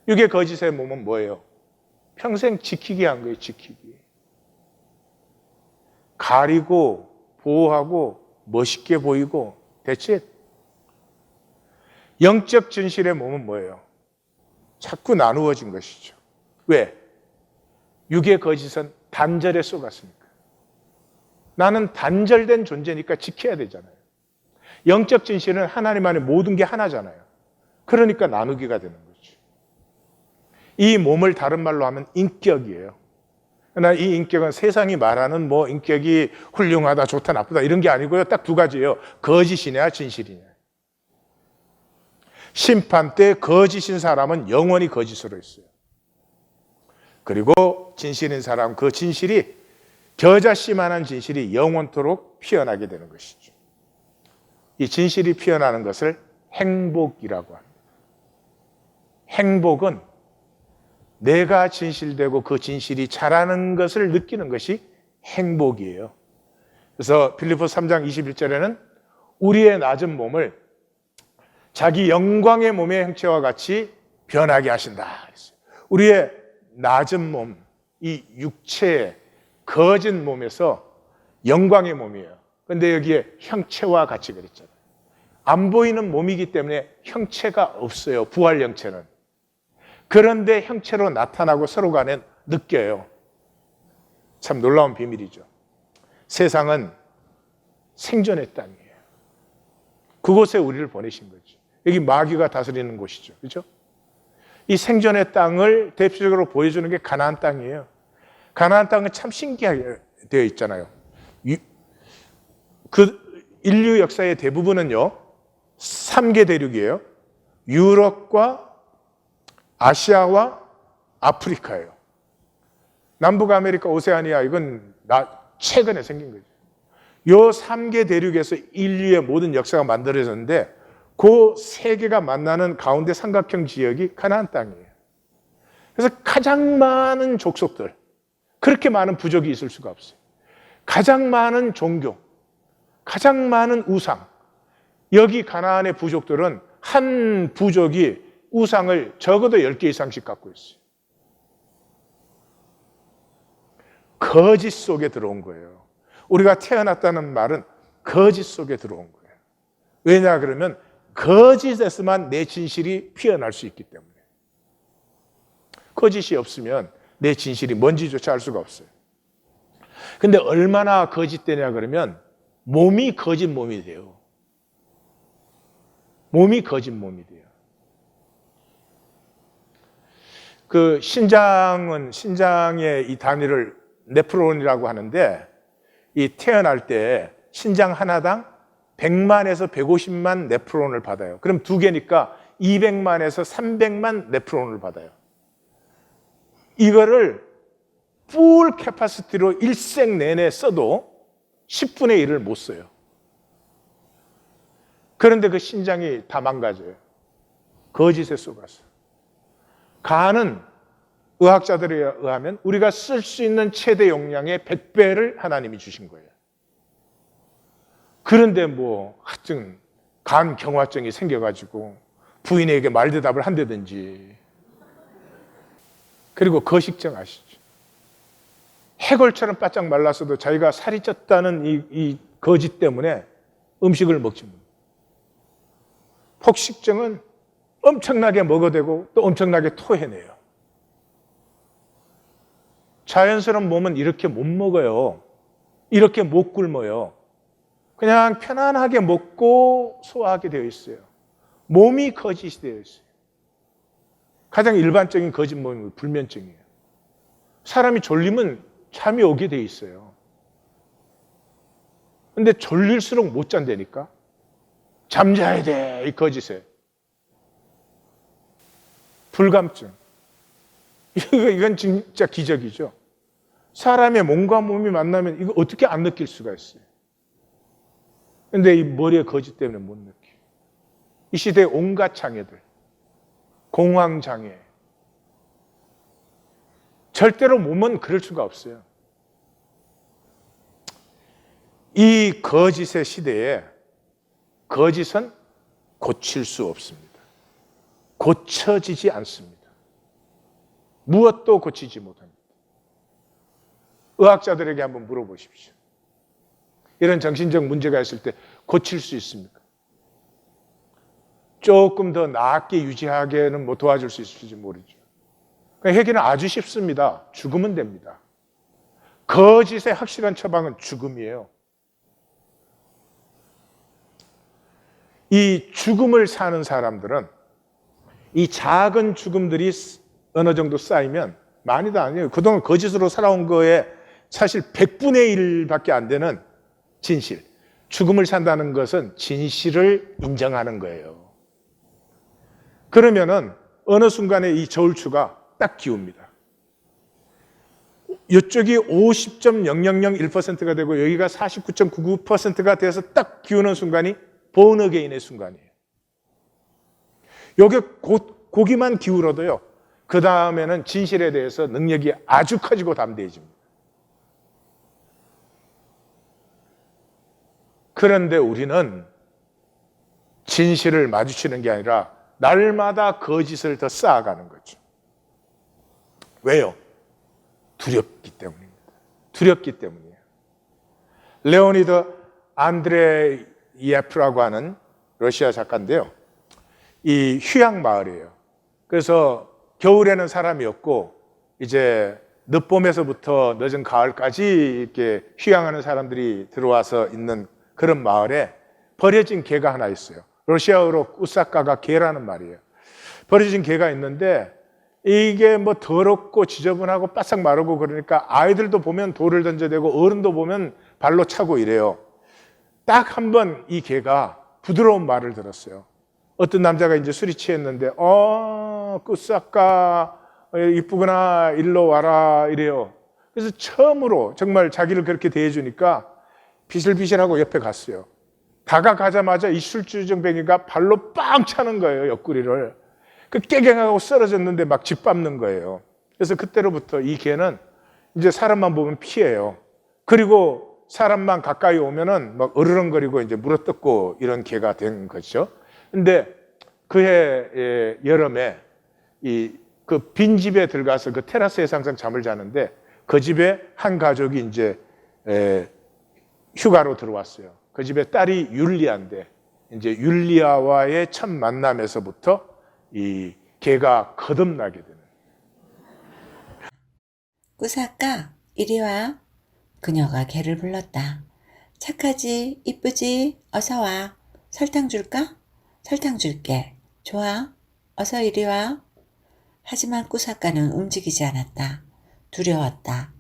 육의 거짓의 몸은 뭐예요? 평생 지키게 한 거예요. 지키기. 가리고 보호하고 멋있게 보이고 대체 영적 진실의 몸은 뭐예요? 자꾸 나누어진 것이죠. 왜? 육의 거짓은 단절에 쏘갔으니까. 나는 단절된 존재니까 지켜야 되잖아요. 영적 진실은 하나님 안에 모든 게 하나잖아요. 그러니까 나누기가 되는 거죠. 이 몸을 다른 말로 하면 인격이에요. 그러나 이 인격은 세상이 말하는 뭐 인격이 훌륭하다, 좋다, 나쁘다 이런 게 아니고요. 딱 두 가지예요. 거짓이냐, 진실이냐. 심판 때 거짓인 사람은 영원히 거짓으로 있어요. 그리고 진실인 사람, 그 진실이 겨자씨만한 진실이 영원토록 피어나게 되는 것이죠. 이 진실이 피어나는 것을 행복이라고 합니다. 행복은 내가 진실되고 그 진실이 자라는 것을 느끼는 것이 행복이에요. 그래서 빌립보서 3장 21절에는 우리의 낮은 몸을 자기 영광의 몸의 형체와 같이 변하게 하신다. 우리의 낮은 몸, 이 육체의 거진 몸에서 영광의 몸이에요. 그런데 여기에 형체와 같이 그랬잖아요. 안 보이는 몸이기 때문에 형체가 없어요. 부활 형체는. 그런데 형체로 나타나고 서로 간에 느껴요. 참 놀라운 비밀이죠. 세상은 생존의 땅이에요. 그곳에 우리를 보내신 거죠. 여기 마귀가 다스리는 곳이죠. 그렇죠? 이 생존의 땅을 대표적으로 보여주는 게 가나안 땅이에요. 가나안 땅은 참 신기하게 되어 있잖아요. 그 인류 역사의 대부분은요, 3개 대륙이에요. 유럽과 아시아와 아프리카예요. 남북 아메리카, 오세아니아 이건 최근에 생긴 거죠. 요 3개 대륙에서 인류의 모든 역사가 만들어졌는데 그 3개가 만나는 가운데 삼각형 지역이 가나안 땅이에요. 그래서 가장 많은 족속들, 그렇게 많은 부족이 있을 수가 없어요. 가장 많은 종교, 가장 많은 우상. 여기 가나안의 부족들은 한 부족이 우상을 적어도 10개 이상씩 갖고 있어요. 거짓 속에 들어온 거예요. 우리가 태어났다는 말은 거짓 속에 들어온 거예요. 왜냐 그러면 거짓에서만 내 진실이 피어날 수 있기 때문에. 거짓이 없으면 내 진실이 뭔지조차 알 수가 없어요. 근데 얼마나 거짓되냐 그러면 몸이 거짓 몸이 돼요. 몸이 거짓 몸이 돼요. 그 신장의 이 단위를 네프론이라고 하는데 이 태어날 때 신장 하나당 100만에서 150만 네프론을 받아요. 그럼 2개니까 200만에서 300만 네프론을 받아요. 이거를 풀 캐파시티로 일생 내내 써도 10분의 1을 못 써요. 그런데 그 신장이 다 망가져요. 거짓에 속아서. 간은 의학자들에 의하면 우리가 쓸 수 있는 최대 용량의 100배를 하나님이 주신 거예요. 그런데 하여튼 간 경화증이 생겨가지고 부인에게 말대답을 한다든지. 그리고 거식증 아시죠? 해골처럼 바짝 말랐어도 자기가 살이 쪘다는 이 거짓 때문에 음식을 먹지 못해요. 폭식증은 엄청나게 먹어대고 또 엄청나게 토해내요. 자연스러운 몸은 이렇게 못 먹어요. 이렇게 못 굶어요. 그냥 편안하게 먹고 소화하게 되어 있어요. 몸이 거짓이 되어 있어요. 가장 일반적인 거짓 몸이 불면증이에요. 사람이 졸리면 잠이 오게 되어 있어요. 근데 졸릴수록 못 잔다니까? 잠자야 돼, 이 거짓에. 불감증. 이건 진짜 기적이죠. 사람의 몸과 몸이 만나면 이거 어떻게 안 느낄 수가 있어요. 근데 이 머리의 거짓 때문에 못 느껴요. 이 시대의 온갖 장애들, 공황장애. 절대로 몸은 그럴 수가 없어요. 이 거짓의 시대에 거짓은 고칠 수 없습니다. 고쳐지지 않습니다. 무엇도 고치지 못합니다. 의학자들에게 한번 물어보십시오. 이런 정신적 문제가 있을 때 고칠 수 있습니까? 조금 더 나았게 유지하게는 도와줄 수 있을지 모르죠. 해결은 아주 쉽습니다. 죽으면 됩니다. 거짓의 확실한 처방은 죽음이에요. 이 죽음을 사는 사람들은 이 작은 죽음들이 어느 정도 쌓이면 많이도 아니에요. 그동안 거짓으로 살아온 거에 사실 100분의 1밖에 안 되는 진실. 죽음을 산다는 것은 진실을 인정하는 거예요. 그러면은 어느 순간에 이 저울추가 딱 기웁니다. 이쪽이 50.0001%가 되고 여기가 49.99%가 돼서 딱 기우는 순간이 born again의 순간이에요. 여기 고기만 기울어도요, 그 다음에는 진실에 대해서 능력이 아주 커지고 담대해집니다. 그런데 우리는 진실을 마주치는 게 아니라 날마다 거짓을 더 쌓아가는 거죠. 왜요? 두렵기 때문입니다. 두렵기 때문이에요. 레오니드 안드레예프라고 하는 러시아 작가인데요. 이 휴양 마을이에요. 그래서 겨울에는 사람이 없고 이제 늦봄에서부터 늦은 가을까지 이렇게 휴양하는 사람들이 들어와서 있는 그런 마을에 버려진 개가 하나 있어요. 러시아어로 꾸사카가 개라는 말이에요. 버려진 개가 있는데 이게 뭐 더럽고 지저분하고 바싹 마르고 그러니까 아이들도 보면 돌을 던져대고 어른도 보면 발로 차고 이래요. 딱 한 번 이 개가 부드러운 말을 들었어요. 어떤 남자가 이제 술이 취했는데 꾸사카 이쁘구나 일로 와라 이래요. 그래서 처음으로 정말 자기를 그렇게 대해주니까 비실비실하고 옆에 갔어요. 다가가자마자 이 술주정뱅이가 발로 빵 차는 거예요. 옆구리를. 그 깨갱하고 쓰러졌는데 막 짓밟는 거예요. 그래서 그때로부터 이 개는 이제 사람만 보면 피해요. 그리고 사람만 가까이 오면은 막 으르렁거리고 이제 물어뜯고 이런 개가 된 거죠. 근데 그해 여름에 그 빈집에 들어가서 그 테라스에서 항상 잠을 자는데 그 집에 한 가족이 이제 휴가로 들어왔어요. 그 집에 딸이 율리아인데 이제 율리아와의 첫 만남에서부터 이 개가 거듭나게 되는. 꾸사까 이리 와. 그녀가 개를 불렀다. 착하지, 이쁘지, 어서 와. 설탕 줄까? 설탕 줄게. 좋아, 어서 이리 와. 하지만 꾸사까는 움직이지 않았다. 두려웠다.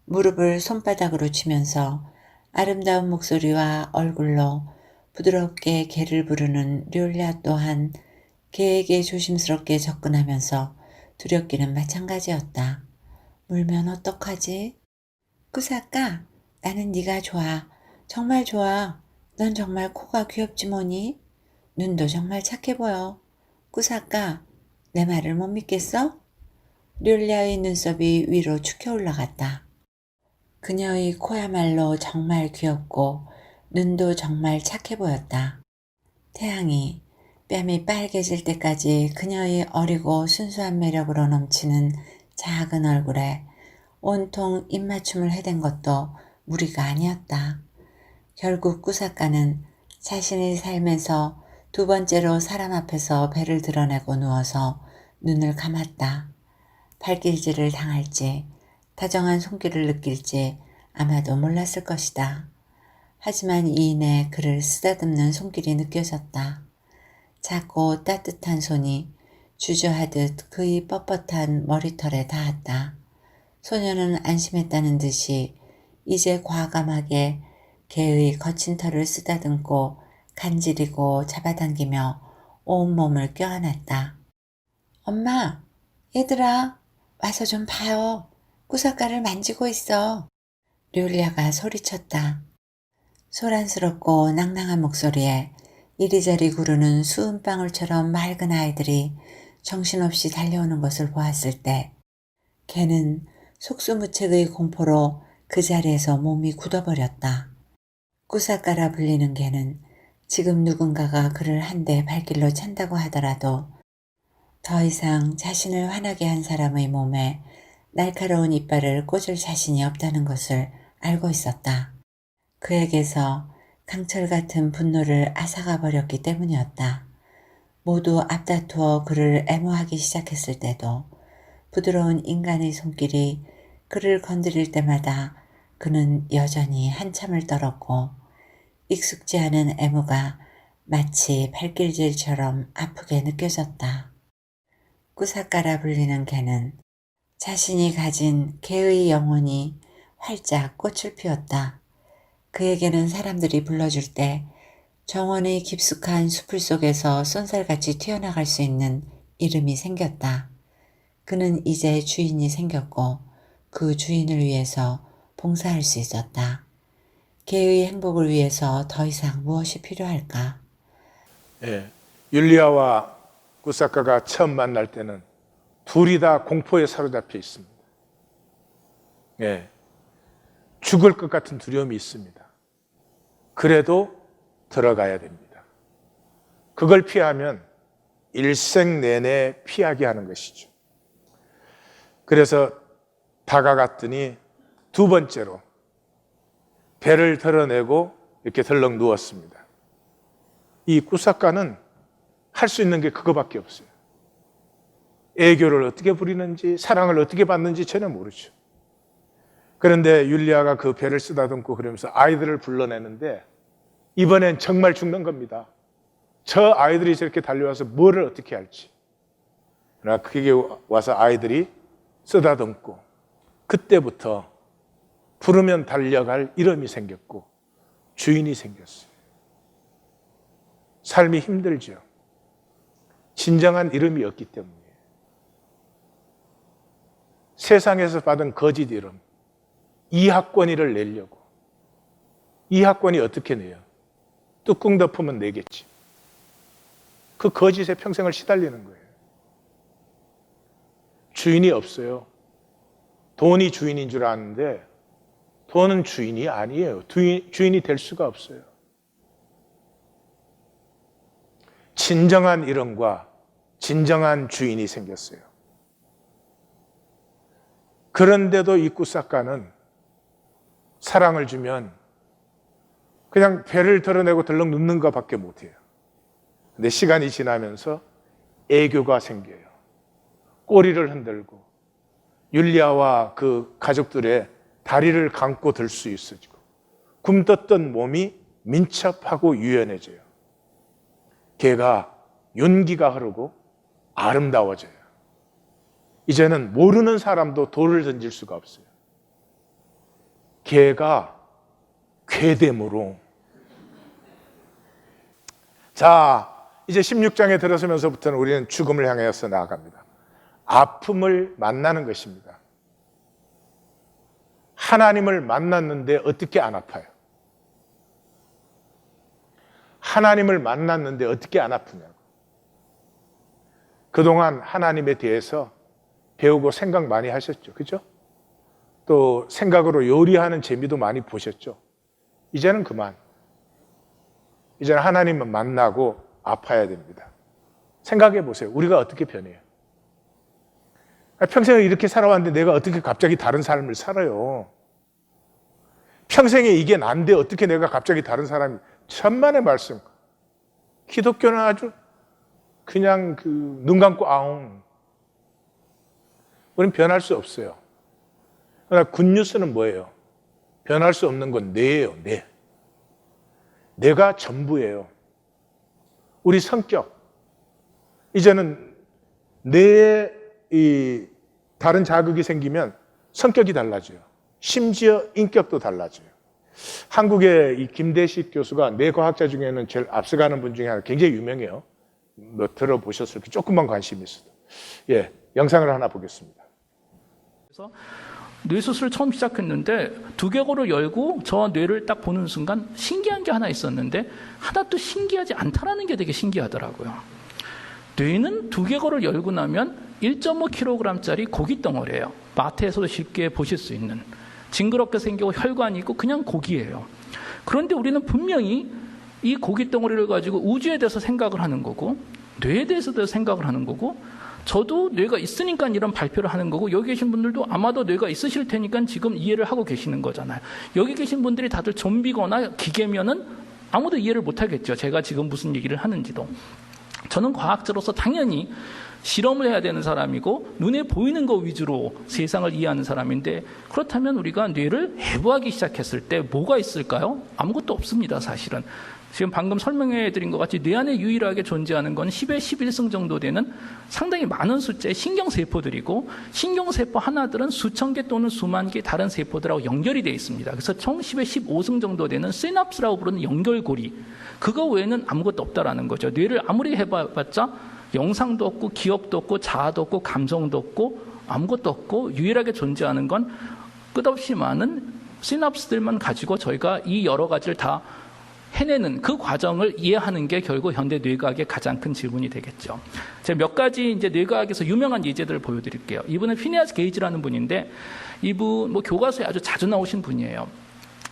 무릎을 손바닥으로 치면서 아름다운 목소리와 얼굴로 부드럽게 개를 부르는 뇰랴 또한 개에게 조심스럽게 접근하면서 두렵기는 마찬가지였다. 물면 어떡하지? 꾸사까, 나는 네가 좋아. 정말 좋아. 넌 정말 코가 귀엽지 뭐니? 눈도 정말 착해 보여. 꾸사까, 내 말을 못 믿겠어? 뇰랴의 눈썹이 위로 축혀 올라갔다. 그녀의 코야말로 정말 귀엽고 눈도 정말 착해 보였다. 태양이 뺨이 빨개질 때까지 그녀의 어리고 순수한 매력으로 넘치는 작은 얼굴에 온통 입맞춤을 해댄 것도 무리가 아니었다. 결국 꾸사까는 자신의 삶에서 두 번째로 사람 앞에서 배를 드러내고 누워서 눈을 감았다. 발길질을 당할지 다정한 손길을 느낄지 아마도 몰랐을 것이다. 하지만 이내 그를 쓰다듬는 손길이 느껴졌다. 작고 따뜻한 손이 주저하듯 그의 뻣뻣한 머리털에 닿았다. 소녀는 안심했다는 듯이 이제 과감하게 개의 거친 털을 쓰다듬고 간지리고 잡아당기며 온몸을 껴안았다. 엄마, 얘들아, 와서 좀 봐요. 꾸사까를 만지고 있어. 뇰랴가 소리쳤다. 소란스럽고 낭낭한 목소리에 이리저리 구르는 수은방울처럼 맑은 아이들이 정신없이 달려오는 것을 보았을 때 개는 속수무책의 공포로 그 자리에서 몸이 굳어버렸다. 꾸사까라 불리는 개는 지금 누군가가 그를 한 대 발길로 찬다고 하더라도 더 이상 자신을 화나게 한 사람의 몸에 날카로운 이빨을 꽂을 자신이 없다는 것을 알고 있었다. 그에게서 강철 같은 분노를 앗아가 버렸기 때문이었다. 모두 앞다투어 그를 애모하기 시작했을 때도 부드러운 인간의 손길이 그를 건드릴 때마다 그는 여전히 한참을 떨었고 익숙지 않은 애무가 마치 발길질처럼 아프게 느껴졌다. 꾸사까라 불리는 개는 자신이 가진 개의 영혼이 활짝 꽃을 피웠다. 그에게는 사람들이 불러줄 때 정원의 깊숙한 수풀 속에서 쏜살같이 튀어나갈 수 있는 이름이 생겼다. 그는 이제 주인이 생겼고 그 주인을 위해서 봉사할 수 있었다. 개의 행복을 위해서 더 이상 무엇이 필요할까? 예, 율리아와 꾸사카가 처음 만날 때는 둘이 다 공포에 사로잡혀 있습니다. 예, 죽을 것 같은 두려움이 있습니다. 그래도 들어가야 됩니다. 그걸 피하면 일생 내내 피하게 하는 것이죠. 그래서 다가갔더니 두 번째로 배를 털어내고 이렇게 덜렁 누웠습니다. 이 꾸사카는 할 수 있는 게 그거밖에 없어요. 애교를 어떻게 부리는지 사랑을 어떻게 받는지 전혀 모르죠. 그런데 율리아가 그 배를 쓰다듬고 그러면서 아이들을 불러내는데 이번엔 정말 죽는 겁니다. 저 아이들이 저렇게 달려와서 뭐를 어떻게 할지. 그러나 그게 와서 아이들이 쓰다듬고 그때부터 부르면 달려갈 이름이 생겼고 주인이 생겼어요. 삶이 힘들죠. 진정한 이름이 없기 때문이에요. 세상에서 받은 거짓 이름, 이학권위를 내려고. 이학권위 어떻게 내요? 뚜껑 덮으면 내겠지. 그 거짓에 평생을 시달리는 거예요. 주인이 없어요. 돈이 주인인 줄 아는데 돈은 주인이 아니에요. 주인이 될 수가 없어요. 진정한 이름과 진정한 주인이 생겼어요. 그런데도 이 꾸사카는 사랑을 주면 그냥 배를 털어내고 덜렁 눕는 것밖에 못해요. 근데 시간이 지나면서 애교가 생겨요. 꼬리를 흔들고 율리아와 그 가족들의 다리를 감고 들 수 있어지고 굼떴던 몸이 민첩하고 유연해져요. 개가 윤기가 흐르고 아름다워져요. 이제는 모르는 사람도 돌을 던질 수가 없어요. 개가 괴됨으로. 자, 이제 16장에 들어서면서부터는 우리는 죽음을 향해서 나아갑니다. 아픔을 만나는 것입니다. 하나님을 만났는데 어떻게 안 아파요? 하나님을 만났는데 어떻게 안 아프냐고. 그동안 하나님에 대해서 배우고 생각 많이 하셨죠. 그죠? 또 생각으로 요리하는 재미도 많이 보셨죠. 이제는 그만. 이제는 하나님을 만나고 아파야 됩니다. 생각해 보세요. 우리가 어떻게 변해요? 평생을 이렇게 살아왔는데 내가 어떻게 갑자기 다른 삶을 살아요? 평생에 이게 난데 어떻게 내가 갑자기 다른 사람이. 천만의 말씀. 기독교는 아주 그냥 눈 감고 아웅. 우리는 변할 수 없어요. 그러나 굿뉴스는 뭐예요? 변할 수 없는 건 뇌예요, 뇌. 뇌가 전부예요. 우리 성격. 이제는 뇌에 다른 자극이 생기면 성격이 달라져요. 심지어 인격도 달라져요. 한국의 이 김대식 교수가 뇌과학자 중에는 제일 앞서가는 분 중에 하나 굉장히 유명해요. 뭐 들어보셨을 때 조금만 관심이 있어도. 예, 영상을 하나 보겠습니다. 그래서 뇌수술을 처음 시작했는데 두개골을 열고 저 뇌를 딱 보는 순간 신기한 게 하나 있었는데 하나도 신기하지 않다라는 게 되게 신기하더라고요. 뇌는 두개골을 열고 나면 1.5kg짜리 고기 덩어리예요. 마트에서도 쉽게 보실 수 있는. 징그럽게 생기고 혈관이 있고 그냥 고기예요. 그런데 우리는 분명히 이 고기 덩어리를 가지고 우주에 대해서 생각을 하는 거고 뇌에 대해서도 생각을 하는 거고 저도 뇌가 있으니까 이런 발표를 하는 거고 여기 계신 분들도 아마도 뇌가 있으실 테니까 지금 이해를 하고 계시는 거잖아요. 여기 계신 분들이 다들 좀비거나 기계면은 아무도 이해를 못 하겠죠. 제가 지금 무슨 얘기를 하는지도. 저는 과학자로서 당연히 실험을 해야 되는 사람이고 눈에 보이는 것 위주로 세상을 이해하는 사람인데, 그렇다면 우리가 뇌를 해부하기 시작했을 때 뭐가 있을까요? 아무것도 없습니다, 사실은. 지금 방금 설명해 드린 것 같이 뇌 안에 유일하게 존재하는 건 10의 11승 정도 되는 상당히 많은 숫자의 신경세포들이고, 신경세포 하나들은 수천 개 또는 수만 개 다른 세포들하고 연결이 되어 있습니다. 그래서 총 10의 15승 정도 되는 시납스라고 부르는 연결고리, 그거 외에는 아무것도 없다라는 거죠. 뇌를 아무리 해봤자 영상도 없고 기억도 없고 자아도 없고 감성도 없고 아무것도 없고, 유일하게 존재하는 건 끝없이 많은 시납스들만 가지고 저희가 이 여러 가지를 다 해내는 그 과정을 이해하는 게 결국 현대 뇌과학의 가장 큰 질문이 되겠죠. 제가 몇 가지 이제 뇌과학에서 유명한 예제들을 보여드릴게요. 이분은 피네아스 게이지라는 분인데, 이분 교과서에 아주 자주 나오신 분이에요.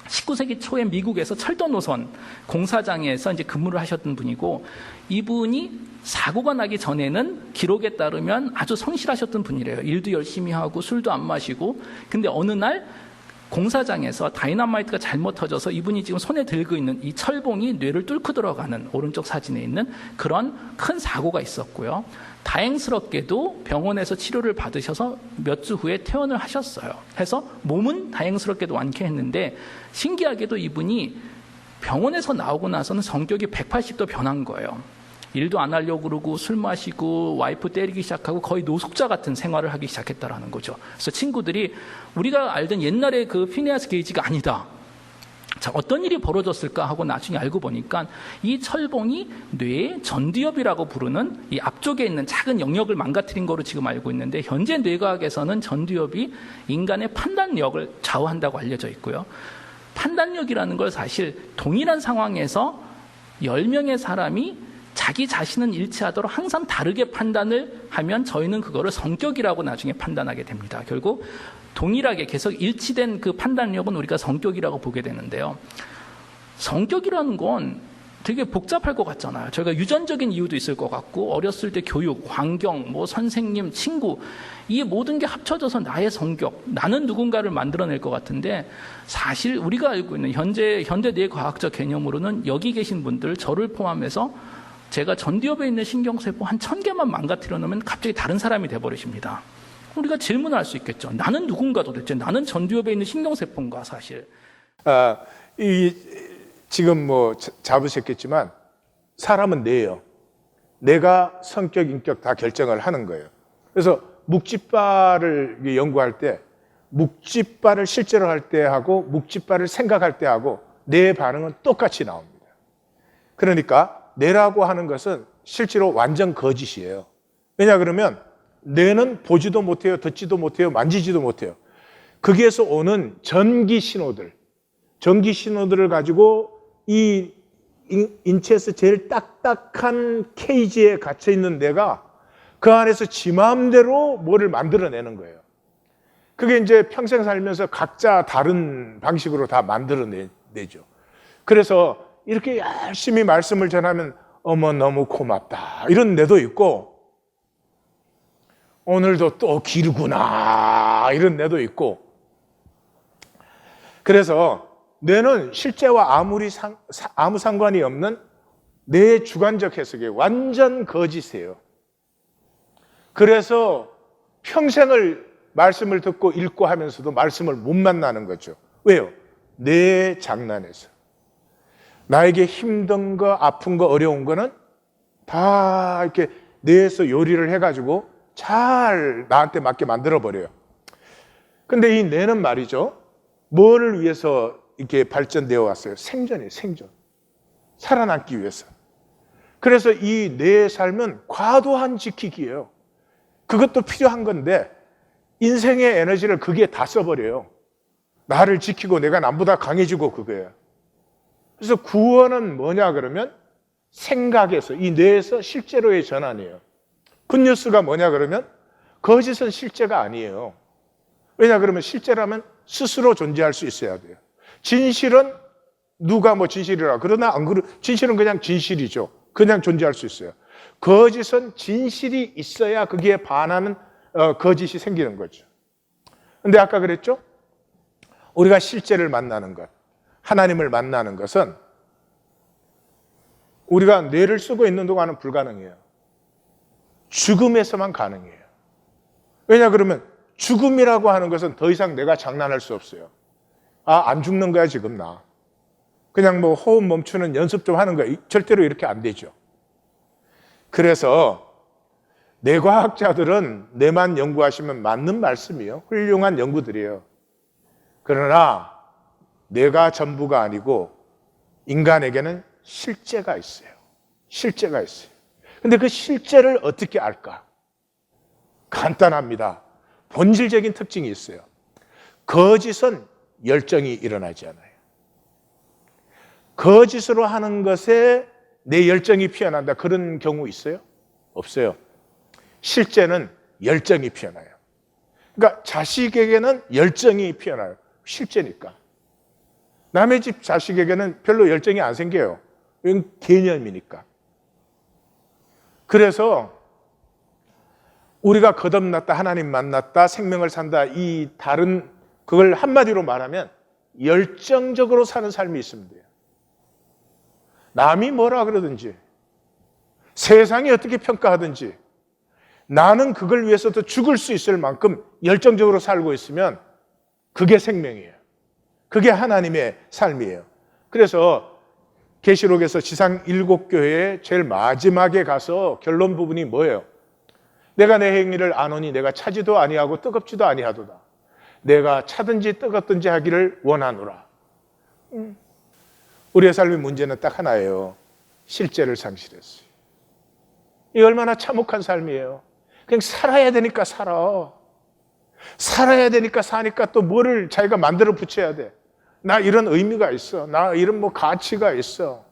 19세기 초에 미국에서 철도 노선 공사장에서 이제 근무를 하셨던 분이고, 이분이 사고가 나기 전에는 기록에 따르면 아주 성실하셨던 분이래요. 일도 열심히 하고 술도 안 마시고. 근데 어느 날 공사장에서 다이너마이트가 잘못 터져서 이분이 지금 손에 들고 있는 이 철봉이 뇌를 뚫고 들어가는, 오른쪽 사진에 있는 그런 큰 사고가 있었고요. 다행스럽게도 병원에서 치료를 받으셔서 몇 주 후에 퇴원을 하셨어요. 해서 몸은 다행스럽게도 완쾌했는데, 신기하게도 이분이 병원에서 나오고 나서는 성격이 180도 변한 거예요. 일도 안 하려고 그러고 술 마시고 와이프 때리기 시작하고 거의 노숙자 같은 생활을 하기 시작했다라는 거죠. 그래서 친구들이 우리가 알던 옛날의 그 피네아스 게이지가 아니다. 자, 어떤 일이 벌어졌을까 하고 나중에 알고 보니까 이 철봉이 뇌의 전두엽이라고 부르는 이 앞쪽에 있는 작은 영역을 망가뜨린 거로 지금 알고 있는데, 현재 뇌과학에서는 전두엽이 인간의 판단력을 좌우한다고 알려져 있고요. 판단력이라는 걸 사실 동일한 상황에서 10명의 사람이 자기 자신은 일치하도록 항상 다르게 판단을 하면 저희는 그거를 성격이라고 나중에 판단하게 됩니다. 결국 동일하게 계속 일치된 그 판단력은 우리가 성격이라고 보게 되는데요. 성격이라는 건 되게 복잡할 것 같잖아요. 저희가 유전적인 이유도 있을 것 같고, 어렸을 때 교육, 환경, 선생님, 친구, 이 모든 게 합쳐져서 나의 성격, 나는 누군가를 만들어낼 것 같은데, 사실 우리가 알고 있는 현대 뇌과학적 개념으로는 여기 계신 분들, 저를 포함해서 제가 전두엽에 있는 신경세포 한 1000개만 망가뜨려 놓으면 갑자기 다른 사람이 돼버리십니다. 우리가 질문을 할 수 있겠죠. 나는 누군가 도대체? 나는 전두엽에 있는 신경세포인가, 사실? 지금 잡으셨겠지만 사람은 뇌예요. 뇌가 성격, 인격 다 결정을 하는 거예요. 그래서 묵찌빠를 연구할 때 묵찌빠를 실제로 할 때하고 묵찌빠를 생각할 때하고 뇌의 반응은 똑같이 나옵니다. 그러니까 뇌라고 하는 것은 실제로 완전 거짓이에요. 왜냐 그러면 뇌는 보지도 못해요, 듣지도 못해요, 만지지도 못해요. 거기에서 오는 전기 신호들을 가지고 이 인체에서 제일 딱딱한 케이지에 갇혀 있는 뇌가 그 안에서 지 마음대로 뭐를 만들어내는 거예요. 그게 이제 평생 살면서 각자 다른 방식으로 다 만들어내죠. 그래서 이렇게 열심히 말씀을 전하면 어머 너무 고맙다 이런 뇌도 있고, 오늘도 또 길구나 이런 뇌도 있고. 그래서 뇌는 실제와 아무 상관이 없는 뇌의 주관적 해석이에요. 완전 거짓이에요. 그래서 평생을 말씀을 듣고 읽고 하면서도 말씀을 못 만나는 거죠. 왜요? 뇌의 장난에서. 나에게 힘든 거, 아픈 거, 어려운 거는 다 이렇게 뇌에서 요리를 해가지고 잘 나한테 맞게 만들어버려요. 근데 이 뇌는 말이죠, 뭐를 위해서 이렇게 발전되어 왔어요? 생존이에요, 생존. 살아남기 위해서. 그래서 이 뇌의 삶은 과도한 지키기예요. 그것도 필요한 건데 인생의 에너지를 그게 다 써버려요. 나를 지키고 내가 남보다 강해지고 그거예요. 그래서 구원은 뭐냐 그러면 생각에서, 이 뇌에서 실제로의 전환이에요. 굿뉴스가 뭐냐 그러면 거짓은 실제가 아니에요. 왜냐 그러면 실제라면 스스로 존재할 수 있어야 돼요. 진실은 누가 진실이라 그러나 안 그러, 진실은 그냥 진실이죠. 그냥 존재할 수 있어요. 거짓은 진실이 있어야 거기에 반하는 거짓이 생기는 거죠. 근데 아까 그랬죠? 우리가 실제를 만나는 것, 하나님을 만나는 것은 우리가 뇌를 쓰고 있는 동안은 불가능해요. 죽음에서만 가능해요. 왜냐 그러면 죽음이라고 하는 것은 더 이상 내가 장난할 수 없어요. 안 죽는 거야 지금 나. 그냥 뭐 호흡 멈추는 연습 좀 하는 거야. 절대로 이렇게 안 되죠. 그래서 뇌과학자들은 뇌만 연구하시면 맞는 말씀이에요. 훌륭한 연구들이에요. 그러나 뇌가 전부가 아니고 인간에게는 실제가 있어요. 실제가 있어요. 근데 그 실제를 어떻게 알까? 간단합니다. 본질적인 특징이 있어요. 거짓은 열정이 일어나지 않아요. 거짓으로 하는 것에 내 열정이 피어난다. 그런 경우 있어요? 없어요. 실제는 열정이 피어나요. 그러니까 자식에게는 열정이 피어나요. 실제니까. 남의 집 자식에게는 별로 열정이 안 생겨요. 이건 개념이니까. 그래서 우리가 거듭났다, 하나님 만났다, 생명을 산다, 이 다른 그걸 한마디로 말하면 열정적으로 사는 삶이 있으면 돼요. 남이 뭐라 그러든지 세상이 어떻게 평가하든지 나는 그걸 위해서도 죽을 수 있을 만큼 열정적으로 살고 있으면 그게 생명이에요. 그게 하나님의 삶이에요. 그래서 계시록에서 지상 7교회의 제일 마지막에 가서 결론 부분이 뭐예요? 내가 내 행위를 아노니 내가 차지도 아니하고 뜨겁지도 아니하도다. 내가 차든지 뜨겁든지 하기를 원하노라. 우리의 삶의 문제는 딱 하나예요. 실제를 상실했어요. 이 얼마나 참혹한 삶이에요. 그냥 살아야 되니까 살아. 살아야 되니까 사니까 또 뭐를 자기가 만들어 붙여야 돼. 나 이런 의미가 있어. 나 이런 뭐 가치가 있어.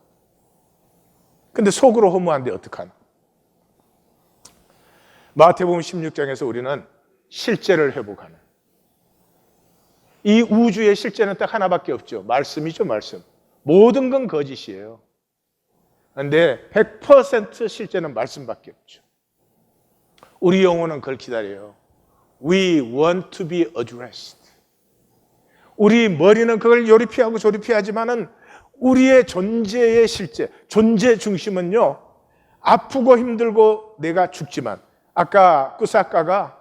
근데 속으로 허무한데 어떡하나. 마태복음 16장에서 우리는 실제를 회복하는. 이 우주의 실제는 딱 하나밖에 없죠. 말씀이죠, 말씀. 모든 건 거짓이에요. 그런데 100% 실제는 말씀밖에 없죠. 우리 영혼은 그걸 기다려요. We want to be addressed. 우리 머리는 그걸 요리피하고 조리피하지만은 우리의 존재의 실제, 존재 중심은요, 아프고 힘들고 내가 죽지만, 아까 꾸사카가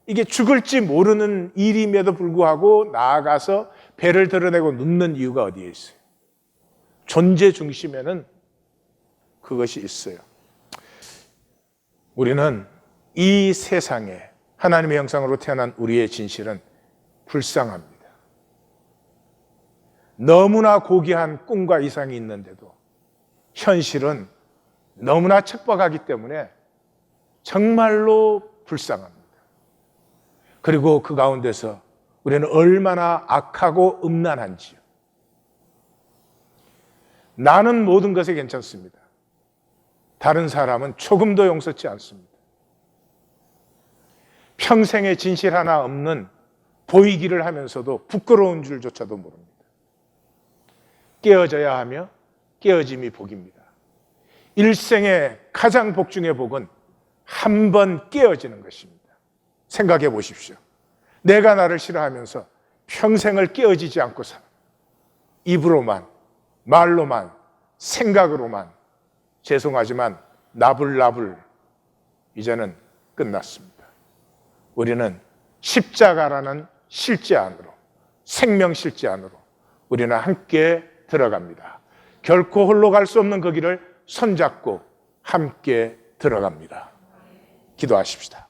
이게 죽을지 모르는 일임에도 불구하고 나아가서 배를 드러내고 눕는 이유가 어디에 있어요? 존재 중심에는 그것이 있어요. 우리는 이 세상에 하나님의 형상으로 태어난 우리의 진실은 불쌍합니다. 너무나 고귀한 꿈과 이상이 있는데도 현실은 너무나 척박하기 때문에 정말로 불쌍합니다. 그리고 그 가운데서 우리는 얼마나 악하고 음란한지요. 나는 모든 것에 괜찮습니다. 다른 사람은 조금도 용서치 않습니다. 평생에 진실 하나 없는 보이기를 하면서도 부끄러운 줄조차도 모릅니다. 깨어져야 하며 깨어짐이 복입니다. 일생의 가장 복중의 복은 한 번 깨어지는 것입니다. 생각해 보십시오. 내가 나를 싫어하면서 평생을 깨어지지 않고 살아. 입으로만, 말로만, 생각으로만. 죄송하지만 나불나불 이제는 끝났습니다. 우리는 십자가라는 실제 안으로, 생명 실제 안으로 우리는 함께 들어갑니다. 결코 홀로 갈 수 없는 그 길을 손잡고 함께 들어갑니다. 기도하십시다.